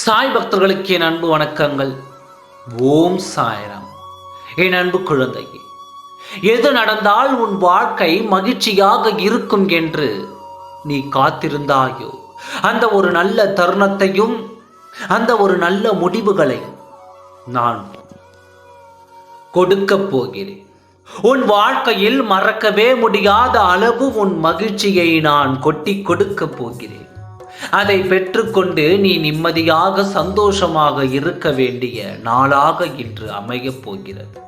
சாய் பக்தர்களுக்கு என் அன்பு வணக்கங்கள். ஓம் சாய்ராம். என் அன்பு குழந்தையே, எது நடந்தால் உன் வாழ்க்கை மகிழ்ச்சியாக இருக்கும் என்று நீ காத்திருந்தாயோ, அந்த ஒரு நல்ல தருணத்தையும் அந்த ஒரு நல்ல முடிவுகளையும் நான் கொடுக்கப் போகிறேன். உன் வாழ்க்கையில் மறக்கவே முடியாத அளவு உன் மகிழ்ச்சியை நான் கொட்டி கொடுக்கப் போகிறேன். அதை பெற்றுக்கொண்டு நீ நிம்மதியாக சந்தோஷமாக இருக்க வேண்டிய நாளாக இன்று அமையப் போகிறது.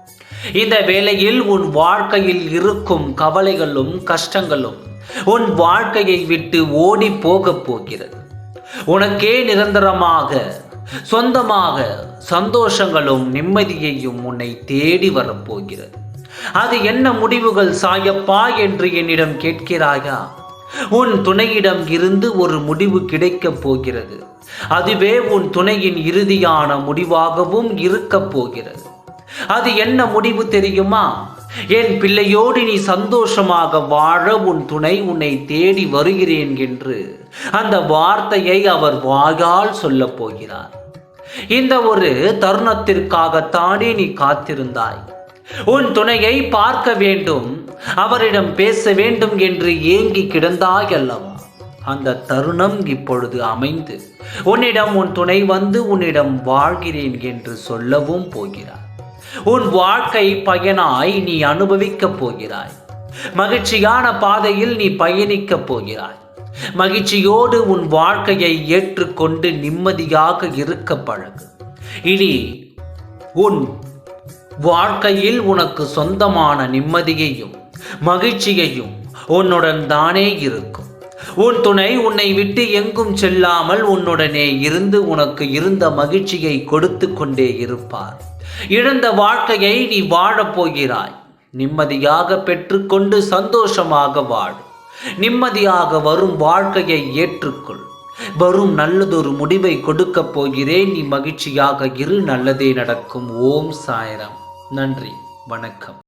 இந்த வேளையில் உன் வாழ்க்கையில் இருக்கும் கவலைகளும் கஷ்டங்களும் உன் வாழ்க்கையை விட்டு ஓடி போகப் போகிறது. உனக்கே நிரந்தரமாக சொந்தமாக சந்தோஷங்களும் நிம்மதியையும் உன்னை தேடி வரப்போகிறது. அது என்ன முடிவுகள் சாயப்பா என்று என்னிடம் கேட்கிறாயா? உன் துணையிடம் இருந்து ஒரு முடிவு கிடைக்கப் போகிறது. அதுவே உன் துணையின் இறுதியான முடிவாகவும் இருக்கப் போகிறது. அது என்ன முடிவு தெரியுமா? என் பிள்ளையோடு நீ சந்தோஷமாக வாழ உன் துணை உன்னை தேடி வருகிறேன் என்று அந்த வார்த்தையை அவர் வாயால் சொல்லப் போகிறார். இந்த ஒரு தருணத்திற்காகத்தானே நீ காத்திருந்தாய். உன் துணையை பார்க்க வேண்டும், அவரிடம் பேச வேண்டும் என்று ஏங்கி கிடந்தாய் அல்லவா? அந்த தருணம் இப்பொழுது அமைந்து உன்னிடம் உன் துணை வந்து உன்னிடம் வாழ்கிறேன் என்று சொல்லவும் போகிறார். உன் வாழ்க்கை பயனாய் நீ அனுபவிக்கப் போகிறாய். மகிழ்ச்சியான பாதையில் நீ பயணிக்கப் போகிறாய். மகிழ்ச்சியோடு உன் வாழ்க்கையை ஏற்றுக்கொண்டு நிம்மதியாக இருக்க பழகு. இனி உன் வாழ்க்கையில் உனக்கு சொந்தமான நிம்மதியையும் மகிழ்ச்சியையும் உன்னுடன் தானே இருக்கும். உன் துணை உன்னை விட்டு எங்கும் செல்லாமல் உன்னுடனே இருந்து உனக்கு இருந்த மகிழ்ச்சியை கொடுத்து கொண்டே இருப்பார். இழந்த வாழ்க்கையை நீ வாழப்போகிறாய். நிம்மதியாக பெற்றுக்கொண்டு சந்தோஷமாக வாழ. நிம்மதியாக வரும் வாழ்க்கையை ஏற்றுக்கொள். வரும் நல்லதொரு முடிவை கொடுக்கப் போகிறேன். நீ மகிழ்ச்சியாக இரு. நல்லதே நடக்கும். ஓம் சாய்ராம். நன்றி, வணக்கம்.